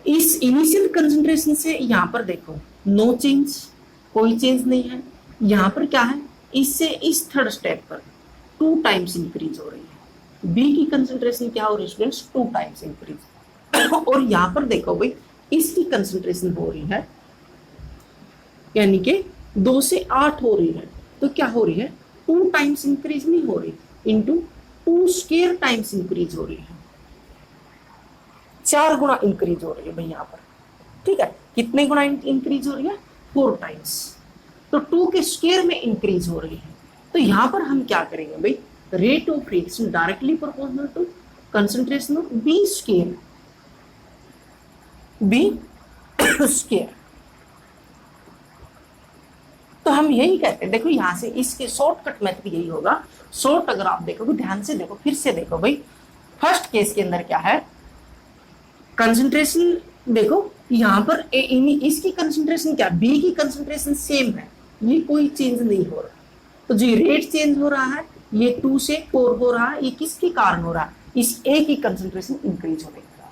इस इनिशियल कंसंट्रेशन से यहाँ पर देखो नो चेंज, कोई चेंज नहीं है, यहाँ पर क्या है, इससे इस थर्ड स्टेप पर 2 टाइम्स इंक्रीज हो रही है, बी की कंसंट्रेशन क्या हो रही है स्टूडेंट्स, 2 टाइम्स इंक्रीज, और यहाँ पर देखो भाई इसकी कंसंट्रेशन हो रही है, यानी कि 2 से 8 हो रही है, तो क्या हो रही है, 2 टाइम्स इंक्रीज नहीं हो रही, इंटू 2 स्क्वायर टाइम्स इंक्रीज हो रही है, 4 गुना इंक्रीज हो रही है भाई यहाँ पर, ठीक है, कितने गुना इंक्रीज हो रही है, 4 टाइम्स, तो 2 के स्क्वायर में इंक्रीज हो रही है। तो यहाँ पर हम क्या करेंगे भाई, rate of reaction directly proportional to concentration of B square, B square. तो हम यही कहते हैं, देखो यहाँ से इसके शॉर्टकट मेथड यही होगा, शॉर्ट अगर आप देखोगे ध्यान से देखो, फिर से देखो भाई, फर्स्ट केस के अंदर क्या है, कंसंट्रेशन देखो यहाँ पर इसकी कंसंट्रेशन क्या, बी की कंसंट्रेशन सेम है, ये कोई चेंज नहीं हो रहा, तो जो रेट चेंज हो रहा है, ये 2 से 4 हो रहा है, ये किसके कारण हो रहा है, इस ए की कंसंट्रेशन इंक्रीज होने के कारण,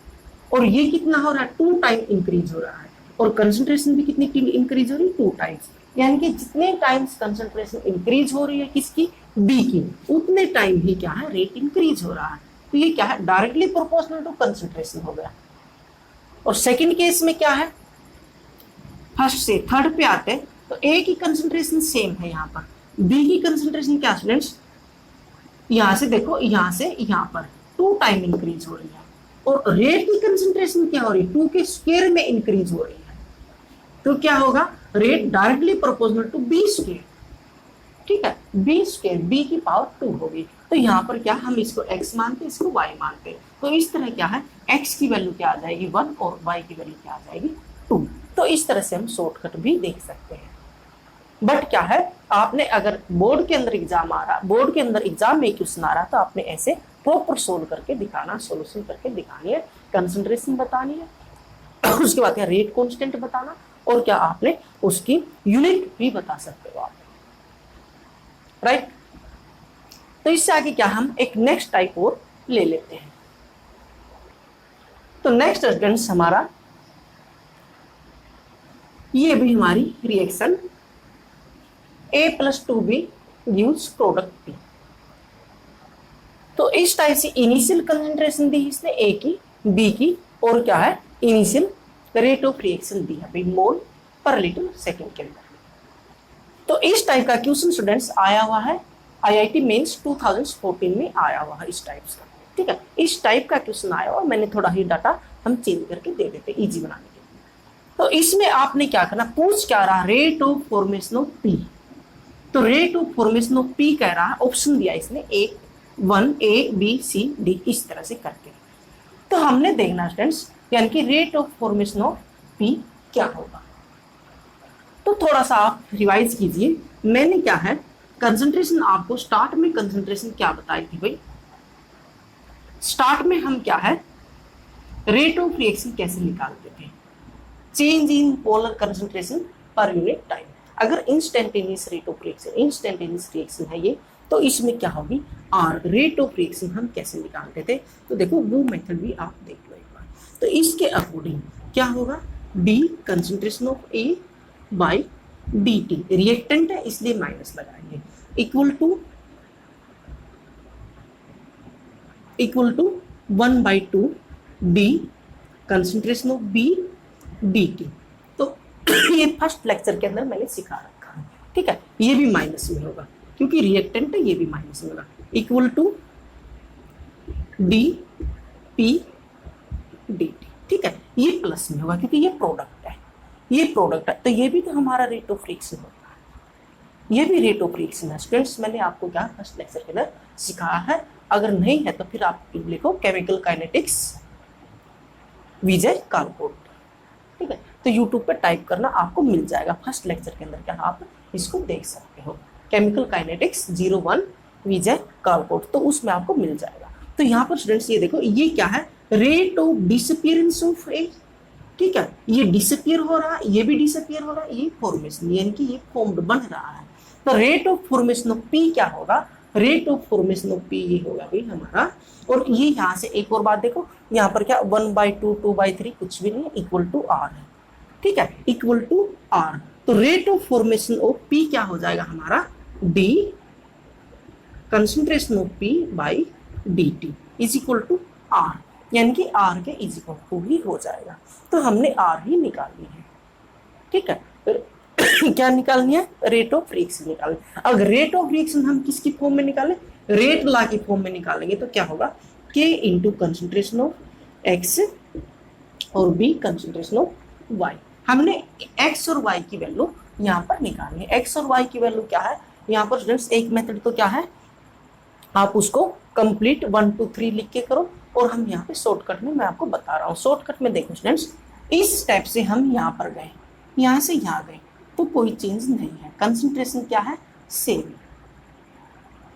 और ये कितना हो रहा है, 2 टाइम इंक्रीज हो रहा है, और कंसंट्रेशन भी कितनी इंक्रीज हो रही है, 2 टाइम्स, यानी कि जितने टाइम्स कंसंट्रेशन इंक्रीज हो रही है किसकी, बी की, उतने टाइम ही क्या है, रेट इंक्रीज हो रहा है। तो ये क्या है, डायरेक्टली प्रोपोर्शनल टू कंसंट्रेशन हो गया। और सेकंड केस में क्या है, फर्स्ट से थर्ड पे आते हैं, तो ए की कंसंट्रेशन सेम है, यहाँ पर बी की कंसंट्रेशन क्या स्टूडेंट्स, यहां से देखो, यहां से यहां पर 2 टाइम इंक्रीज हो रही है, और रेट की कंसंट्रेशन क्या हो रही है, 2 के स्क्वायर में इंक्रीज हो रही है, तो क्या होगा, rate directly proportional to B square, ठीक है, बी स्क्वायर, बी की पावर 2 होगी। तो यहाँ पर क्या, हम इसको x मानते हैं, इसको y मानते हैं, तो इस तरह क्या है, x की वैल्यू क्या आ जाएगी 1, और y की वैल्यू क्या आ जाएगी 2। तो इस तरह से हम शॉर्टकट भी देख सकते हैं। बट क्या है, आपने अगर बोर्ड के अंदर एग्जाम आ रहा, बोर्ड के अंदर एग्जाम में क्वेश्चन आ रहा, तो आपने ऐसे प्रॉपर सोल्व करके दिखाना, सोल्यूशन करके दिखानी है, कंसंट्रेशन बतानी है, उसके बाद क्या रेट कांस्टेंट बताना, और क्या आपने उसकी यूनिट भी बता सकते हो आप, राइट। तो इससे आगे क्या, हम एक नेक्स्ट टाइप और ले लेते हैं। तो नेक्स्ट स्टूडेंट्स हमारा ये भी हमारी reaction A+2B gives product P। तो इस टाइप से इनिशियल कंसंट्रेशन दी इसने A की, B की, और क्या है इनिशियल रेट ऑफ रिएक्शन दी है भाई मोल पर लीटर सेकंड के अंदर। तो इस टाइप का क्वेश्चन स्टूडेंट्स आया हुआ है IIT मेंस 2014 में आया हुआ है इस टाइप का। ठीक है, इस टाइप का क्वेश्चन आया हुआ, मैंने थोड़ा ही डाटा हम चेंज करके दे देते इजी बनाने के लिए। तो इसमें आपने क्या करना, पूछ क्या रहा, rate of formation of P. तो rate of formation of P कह रहा है, ऑप्शन दिया इसने 1 A B C D इस तरह से करके। तो हमने देखना स्टूडेंट्स यानी कि rate of formation of P क्या होगा। तो थोड़ा सा आप रिवाइज कीजिए। मैंने क्या है कंसंट्रेशन आपको स्टार्ट में कंसंट्रेशन क्या बताई थी भाई, स्टार्ट में हम क्या है रेट ऑफ रिएक्शन कैसे निकालते थे, change in polar concentration per unit time. अगर instantaneous rate of reaction, instantaneous reaction है ये, तो इसमें क्या होगी आर, रेट ऑफ रिएक्शन हम कैसे निकालते थे। तो देखो वो मेथड भी आप देख लो एक बार। तो इसके अकॉर्डिंग क्या होगा, D concentration of A by D T, reactant है इसलिए माइनस लगाएंगे, equal to 1/2 D concentration of B D T. तो ये फर्स्ट लेक्चर के अंदर मैंने सिखा रखा है। ठीक है, ये भी माइनस में होगा क्योंकि रिएक्टेंट है, ये भी माइनस में होगा, equal to D P D T. ठीक है, ये प्लस में होगा क्योंकि ये प्रोडक्ट है, ये प्रोडक्ट है, तो ये भी तो हमारा रेट ऑफ रिएक्शन होता है, ये भी रेट ऑफ रिएक्शन है। स्टूडेंट्स मैंने आपको क्या फर्स्ट लेक्चर के अंदर सिखाया है, अगर नहीं है तो फिर आप लिखो केमिकल काइनेटिक्स विजय कालकोट। ठीक है, तो यूट्यूब पे टाइप करना आपको मिल जाएगा, फर्स्ट लेक्चर के अंदर क्या आप इसको देख सकते हो, केमिकल काइनेटिक्स 01 विजय कालकोट, तो उसमें आपको मिल जाएगा। तो यहाँ पर स्टूडेंट्स ये देखो, ये क्या है रेट ऑफ डिसअपियरेंस ऑफ ए। ठीक है, ये डिसअपियर हो रहा है, ये भी डिसअपियर हो रहा है, ये फॉर्मेशन यानी कि ये फॉर्म्ड बन रहा है। तो rate of formation of P क्या होगा, rate of formation of P ये होगा भाई हमारा। और ये यहाँ से एक और बात देखो, यहाँ पर क्या 1/2 2/3 कुछ भी नहीं है, इक्वल टू आर है। ठीक है, इक्वल टू आर। तो rate of formation of P क्या हो जाएगा हमारा, D concentration of P by D T is equal to R, यानी कि आर के इज इक्वल टू ही हो जाएगा। तो हमने आर ही निकालनी है। ठीक है, फिर क्या निकालनी है, रेट ऑफ रिएक्शन निकालनी। अगर रेट ऑफ रिएक्शन हम किसकी फॉर्म में निकालें, रेट लॉ की फॉर्म में निकालेंगे तो क्या होगा, के इंटू कंसंट्रेशन ऑफ एक्स और बी कंसंट्रेशन ऑफ वाई। हमने एक्स और वाई की वैल्यू यहाँ पर निकालनी है। एक्स और वाई की वैल्यू क्या है, यहाँ पर स्टूडेंट्स एक मेथड तो क्या है, आप उसको कंप्लीट 1 2 3 लिख के करो, और हम यहाँ पे शॉर्टकट में मैं आपको बता रहा हूँ। शॉर्टकट में देखो स्टूडेंट्स, इस स्टेप से हम यहाँ पर गए, यहाँ से यहाँ गए तो कोई चेंज नहीं है, कंसंट्रेशन क्या है सेम।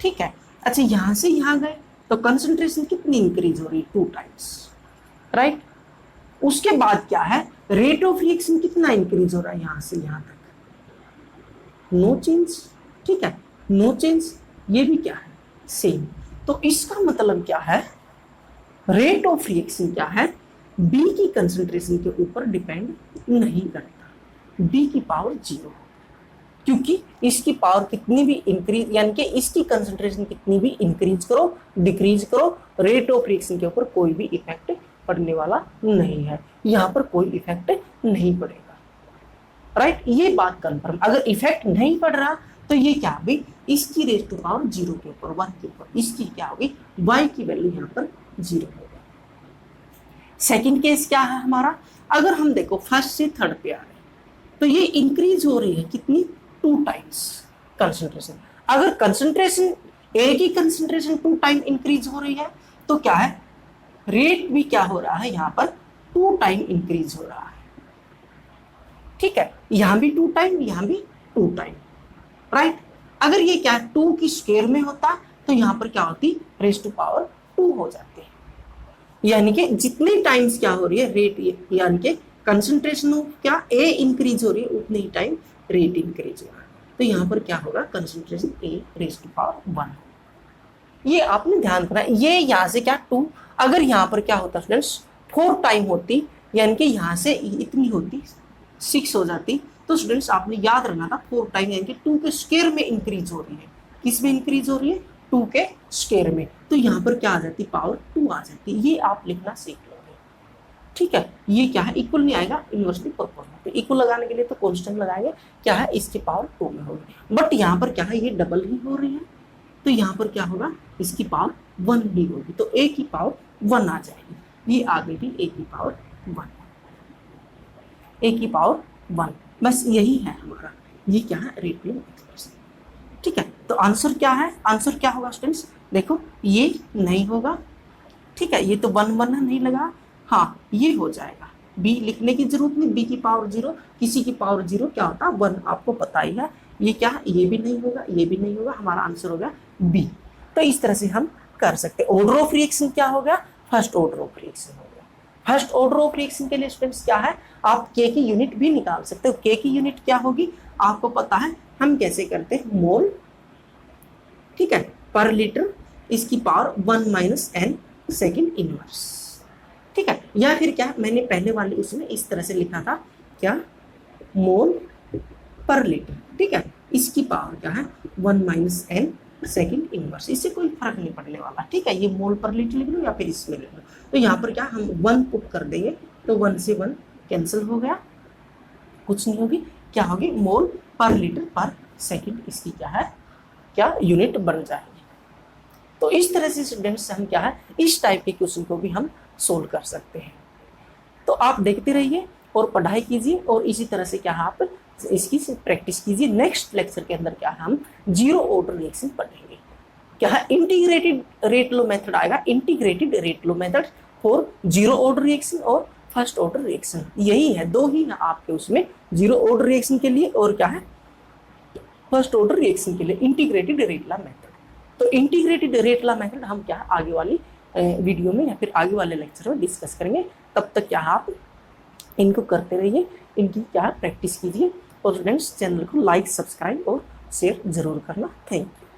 ठीक है, अच्छा यहाँ से यहाँ गए तो कंसंट्रेशन कितनी इंक्रीज हो रही है, 2 टाइम्स, राइट। उसके बाद क्या है, रेट ऑफ रिएक्शन कितना इंक्रीज हो रहा है यहाँ से यहाँ तक, नो चेंज। ठीक है, नो चेंज, ये भी क्या है सेम। तो इसका मतलब क्या है, रेट ऑफ रिएक्शन क्या है, बी की कंसंट्रेशन के ऊपर डिपेंड नहीं करता, बी की पावर 0, क्योंकि इसकी पावर कितनी भी इंक्रीज यानी कि इसकी कंसंट्रेशन कितनी भी इंक्रीज करो डिक्रीज करो, रेट ऑफ रिएक्शन के ऊपर कोई भी इफेक्ट पड़ने वाला नहीं है, यहाँ पर कोई इफेक्ट नहीं पड़ेगा, राइट। ये बात कंफर्म। अगर इफेक्ट नहीं पड़ रहा तो ये क्या होगी, इसकी रेज टू पावर 0 के ऊपर 1 के ऊपर इसकी क्या होगी, y की वैल्यू यहाँ पर 0 होगा। सेकंड केस क्या है हमारा, अगर हम देखो फर्स्ट से थर्ड पे आ रहे हैं तो ये इंक्रीज हो रही है कितनी, 2 टाइम्स कंसंट्रेशन। अगर कंसंट्रेशन ए की कंसंट्रेशन 2 टाइम इंक्रीज हो रही है तो क्या है, रेट भी क्या हो रहा है यहाँ पर 2 टाइम इंक्रीज हो रहा है। ठीक है, यहाँ भी 2 टाइम, यहाँ भी 2 टाइम, राइट। अगर ये क्या 2 की स्क्वायर में होता तो यहाँ पर क्या होती, रेज टू पावर 2 हो जाती है, यानी कि जितने टाइम्स क्या हो रही है रेट, यानी कि कंसंट्रेशन ऑफ क्या ए इंक्रीज हो रही है उतने ही टाइम रेट इंक्रीज हो रहा है। तो यहाँ पर क्या होगा, concentration A raise to power 1। ये आपने ध्यान रखना, ये यहाँ से क्या 2, अगर यहाँ पर क्या होता स्टूडेंट्स 4 टाइम होती, यानी कि यहाँ से इतनी होती 6 हो जाती, तो स्टूडेंट्स आपने याद रखना था 4 टाइम यानी कि 2 के स्क्वायर में इंक्रीज हो रही है। किस में इंक्रीज हो रही है? 2 के स्क्वायर में। तो यहाँ पर क्या आ जाती? पावर 2 आ जाती। ये आप लिखना सीख लोगे, ठीक है। ये क्या है? इक्वल नहीं आएगा, इन्वर्सली प्रोपोर्शनल। तो इक्वल लगाने के लिए तो कांस्टेंट लगाएंगे, क्या है? इसकी पावर 2 में होगी। बट यहाँ पर क्या है? ये डबल ही हो रही है, तो यहाँ पर क्या होगा? इसकी पावर 1 ही होगी, तो a की पावर 1 आ जाएगी। ये आ गई थी a की पावर 1, a की पावर 1। बस यही है हमारा, ये क्या है? रेडियल एक्सप्रेशन, ठीक है। तो आंसर क्या है? आंसर क्या होगा स्टूडेंट्स? देखो ये नहीं होगा, ठीक है, ये तो 1 1 नहीं लगा, हाँ ये हो जाएगा। b लिखने की जरूरत नहीं, b की पावर 0, किसी की पावर 0 क्या होता है? 1, आपको पता ही है। ये क्या है? ये भी नहीं होगा, ये भी नहीं होगा, हमारा आंसर हो गया b। तो इस तरह से हम कर सकते हैं। ऑर्डर ऑफ रिएक्शन क्या हो गया? फर्स्ट ऑर्डर ऑफ रिएक्शन हो गया। फर्स्ट ऑर्डर ऑफ रिएक्शन के लिए स्टूडेंट्स क्या है? आप k की यूनिट भी निकाल सकते हो। k की यूनिट क्या होगी? आपको पता है, हम कैसे करते हैं? मोल, ठीक है, पर लीटर, इसकी पावर 1 - n सेकेंड इनवर्स, ठीक है। या फिर क्या, मैंने पहले वाले उसमें इस तरह से लिखा था, क्या? मोल पर लीटर, ठीक है, इसकी पावर क्या है? 1 - n सेकेंड इनवर्स। इससे कोई फर्क नहीं पड़ने वाला, ठीक है। ये मोल पर लीटर लिख लो या फिर इसमें लिख लो। तो यहाँ पर क्या, हम 1 पुट कर देंगे, तो 1 से 1 कैंसिल हो गया, कुछ नहीं होगी। क्या होगी? मोल पर लीटर पर सेकेंड, इसकी क्या है? क्या यूनिट बन जाएगी। तो इस तरह से स्टूडेंट्स हम क्या है, इस टाइप के क्वेश्चन को भी हम सोल्व कर सकते हैं। तो आप देखते रहिए और पढ़ाई कीजिए, और इसी तरह से क्या है, आप इसकी प्रैक्टिस कीजिए। नेक्स्ट लेक्चर के अंदर क्या हम जीरो ऑर्डर रिएक्शन पढ़ेंगे। क्या है? इंटीग्रेटेड रेट लो मेथड आएगा, integrated rate low method for zero order reaction और फर्स्ट ऑर्डर रिएक्शन। यही है, दो ही है आपके उसमें, जीरो ऑर्डर रिएक्शन के लिए और क्या है, फर्स्ट ऑर्डर रिएक्शन के लिए इंटीग्रेटेड रेट ला मेथड। तो इंटीग्रेटेड रेट ला मेथड हम क्या आगे वाली वीडियो में या फिर आगे वाले लेक्चर में डिस्कस करेंगे। तब तक क्या आप इनको करते रहिए, इनकी क्या प्रैक्टिस कीजिए। और स्टूडेंट्स चैनल को लाइक, सब्सक्राइब और शेयर जरूर करना। Thank you.